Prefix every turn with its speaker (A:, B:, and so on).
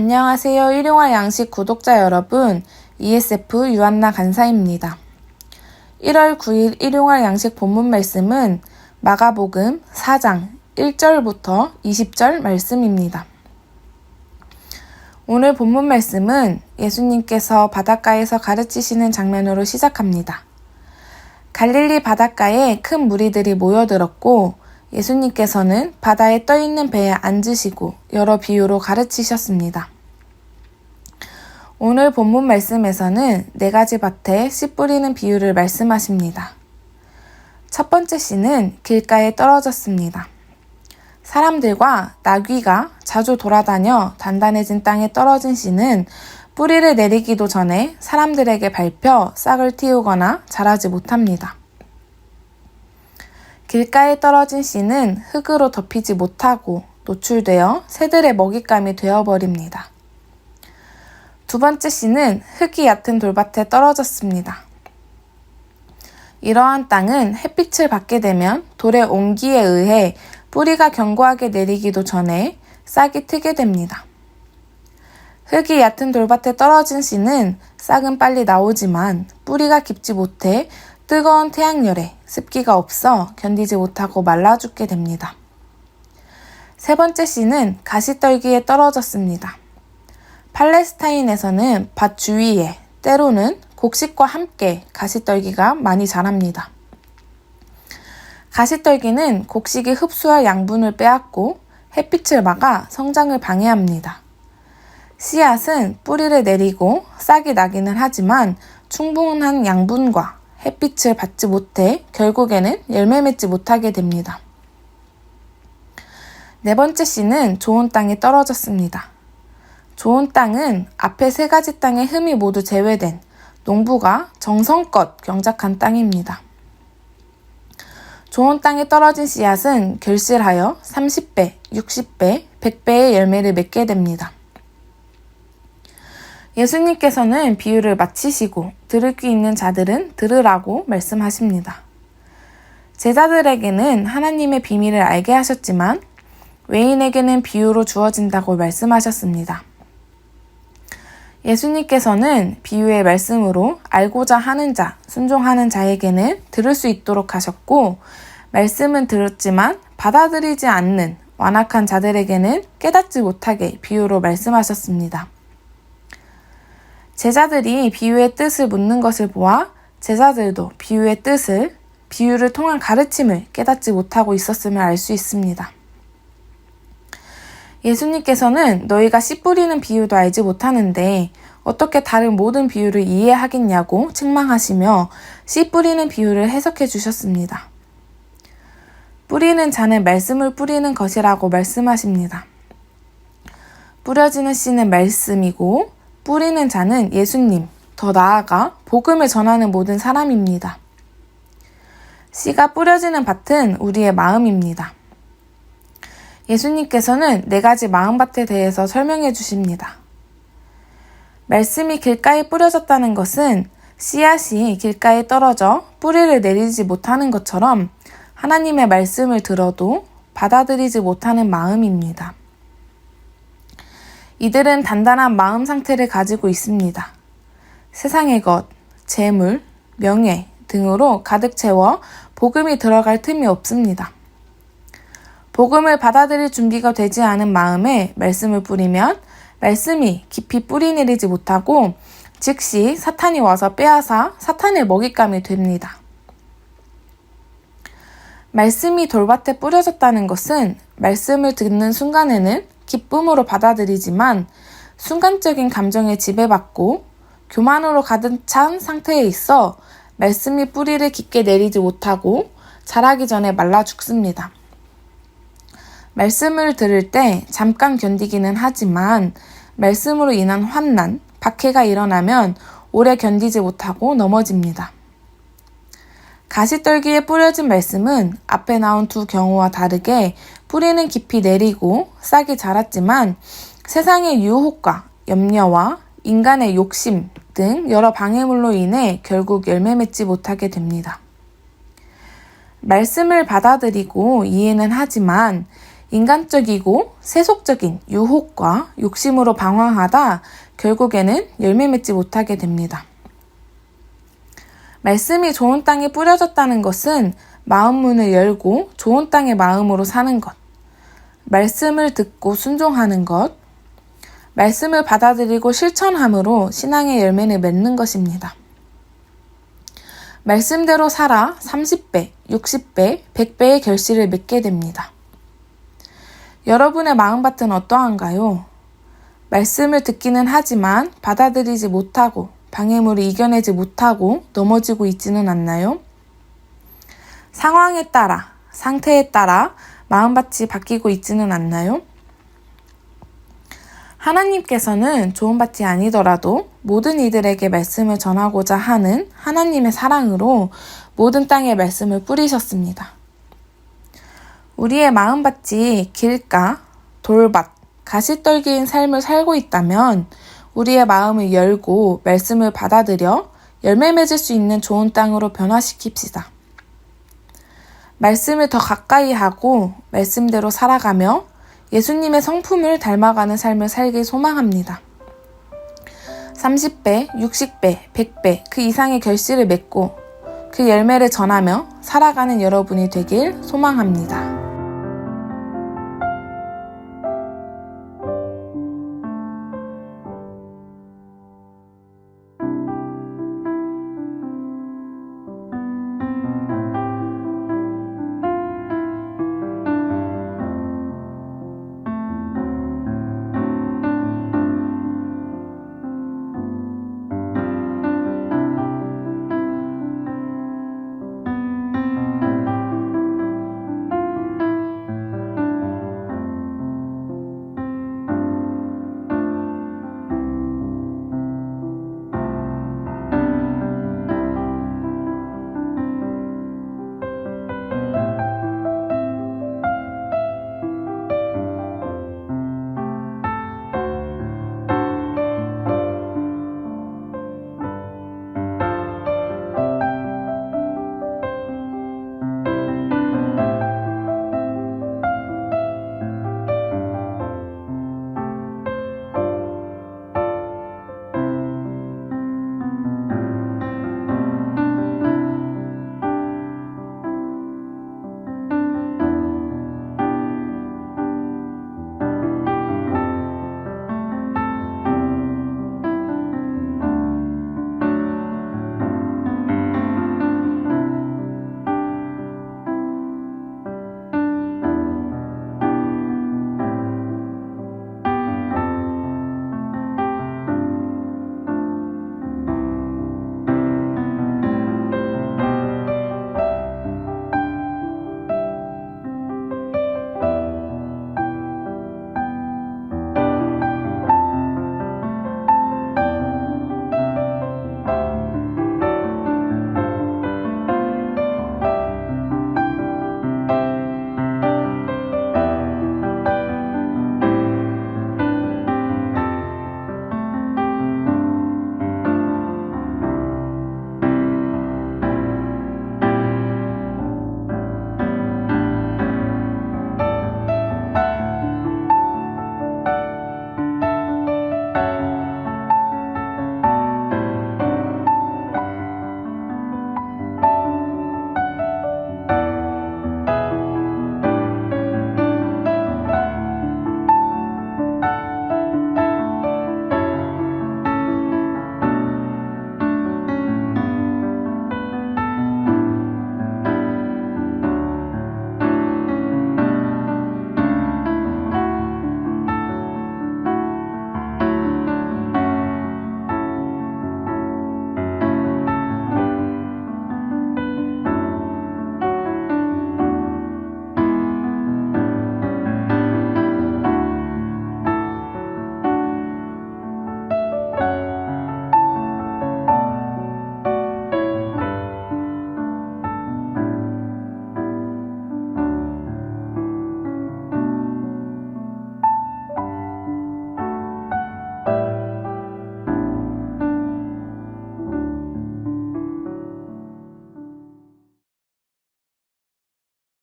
A: 안녕하세요. 일용할 양식 구독자 여러분, ESF 유한나 간사입니다. 1월 9일 일용할 양식 본문 말씀은 마가복음 4장 1절부터 20절 말씀입니다. 오늘 본문 말씀은 예수님께서 바닷가에서 가르치시는 장면으로 시작합니다. 갈릴리 바닷가에 큰 무리들이 모여들었고 예수님께서는 바다에 떠있는 배에 앉으시고 여러 비유로 가르치셨습니다. 오늘 본문 말씀에서는 4가지 밭에 씨 뿌리는 비유를 말씀하십니다. 첫 번째 씨는 길가에 떨어졌습니다. 사람들과 나귀가 자주 돌아다녀 단단해진 땅에 떨어진 씨는 뿌리를 내리기도 전에 사람들에게 밟혀 싹을 틔우거나 자라지 못합니다. 길가에 떨어진 씨는 흙으로 덮이지 못하고 노출되어 새들의 먹잇감이 되어버립니다. 두 번째 씨는 흙이 얕은 돌밭에 떨어졌습니다. 이러한 땅은 햇빛을 받게 되면 돌의 온기에 의해 뿌리가 견고하게 내리기도 전에 싹이 트게 됩니다. 흙이 얕은 돌밭에 떨어진 씨는 싹은 빨리 나오지만 뿌리가 깊지 못해 뜨거운 태양열에 습기가 없어 견디지 못하고 말라 죽게 됩니다. 세 번째 씨는 가시떨기에 떨어졌습니다. 팔레스타인에서는 밭 주위에 때로는 곡식과 함께 가시떨기가 많이 자랍니다. 가시떨기는 곡식이 흡수할 양분을 빼앗고 햇빛을 막아 성장을 방해합니다. 씨앗은 뿌리를 내리고 싹이 나기는 하지만 충분한 양분과 햇빛을 받지 못해 결국에는 열매 맺지 못하게 됩니다. 네 번째 씨는 좋은 땅에 떨어졌습니다. 좋은 땅은 앞에 3가지 땅의 흠이 모두 제외된 농부가 정성껏 경작한 땅입니다. 좋은 땅에 떨어진 씨앗은 결실하여 30배, 60배, 100배의 열매를 맺게 됩니다. 예수님께서는 비유를 마치시고 들을 귀 있는 자들은 들으라고 말씀하십니다. 제자들에게는 하나님의 비밀을 알게 하셨지만 외인에게는 비유로 주어진다고 말씀하셨습니다. 예수님께서는 비유의 말씀으로 알고자 하는 자, 순종하는 자에게는 들을 수 있도록 하셨고 말씀은 들었지만 받아들이지 않는 완악한 자들에게는 깨닫지 못하게 비유로 말씀하셨습니다. 제자들이 비유의 뜻을 묻는 것을 보아 제자들도 비유의 뜻을, 비유를 통한 가르침을 깨닫지 못하고 있었음을 알 수 있습니다. 예수님께서는 너희가 씨 뿌리는 비유도 알지 못하는데 어떻게 다른 모든 비유를 이해하겠냐고 책망하시며 씨 뿌리는 비유를 해석해 주셨습니다. 뿌리는 자는 말씀을 뿌리는 것이라고 말씀하십니다. 뿌려지는 씨는 말씀이고 뿌리는 자는 예수님, 더 나아가 복음을 전하는 모든 사람입니다. 씨가 뿌려지는 밭은 우리의 마음입니다. 예수님께서는 4가지 마음밭에 대해서 설명해 주십니다. 말씀이 길가에 뿌려졌다는 것은 씨앗이 길가에 떨어져 뿌리를 내리지 못하는 것처럼 하나님의 말씀을 들어도 받아들이지 못하는 마음입니다. 이들은 단단한 마음 상태를 가지고 있습니다. 세상의 것, 재물, 명예 등으로 가득 채워 복음이 들어갈 틈이 없습니다. 복음을 받아들일 준비가 되지 않은 마음에 말씀을 뿌리면 말씀이 깊이 뿌리 내리지 못하고 즉시 사탄이 와서 빼앗아 사탄의 먹잇감이 됩니다. 말씀이 돌밭에 뿌려졌다는 것은 말씀을 듣는 순간에는 기쁨으로 받아들이지만 순간적인 감정에 지배받고 교만으로 가득 찬 상태에 있어 말씀이 뿌리를 깊게 내리지 못하고 자라기 전에 말라 죽습니다. 말씀을 들을 때 잠깐 견디기는 하지만 말씀으로 인한 환난, 박해가 일어나면 오래 견디지 못하고 넘어집니다. 가시떨기에 뿌려진 말씀은 앞에 나온 2 경우와 다르게 뿌리는 깊이 내리고 싹이 자랐지만 세상의 유혹과 염려와 인간의 욕심 등 여러 방해물로 인해 결국 열매 맺지 못하게 됩니다. 말씀을 받아들이고 이해는 하지만 인간적이고 세속적인 유혹과 욕심으로 방황하다 결국에는 열매 맺지 못하게 됩니다. 말씀이 좋은 땅에 뿌려졌다는 것은 마음 문을 열고 좋은 땅의 마음으로 사는 것, 말씀을 듣고 순종하는 것, 말씀을 받아들이고 실천함으로 신앙의 열매를 맺는 것입니다. 말씀대로 살아 30배, 60배, 100배의 결실을 맺게 됩니다. 여러분의 마음밭은 어떠한가요? 말씀을 듣기는 하지만 받아들이지 못하고 방해물을 이겨내지 못하고 넘어지고 있지는 않나요? 상황에 따라, 상태에 따라 마음밭이 바뀌고 있지는 않나요? 하나님께서는 좋은 밭이 아니더라도 모든 이들에게 말씀을 전하고자 하는 하나님의 사랑으로 모든 땅에 말씀을 뿌리셨습니다. 우리의 마음밭이 길가, 돌밭, 가시떨기인 삶을 살고 있다면 우리의 마음을 열고 말씀을 받아들여 열매 맺을 수 있는 좋은 땅으로 변화시킵시다. 말씀을 더 가까이 하고 말씀대로 살아가며 예수님의 성품을 닮아가는 삶을 살길 소망합니다. 30배, 60배, 100배 그 이상의 결실을 맺고 그 열매를 전하며 살아가는 여러분이 되길 소망합니다.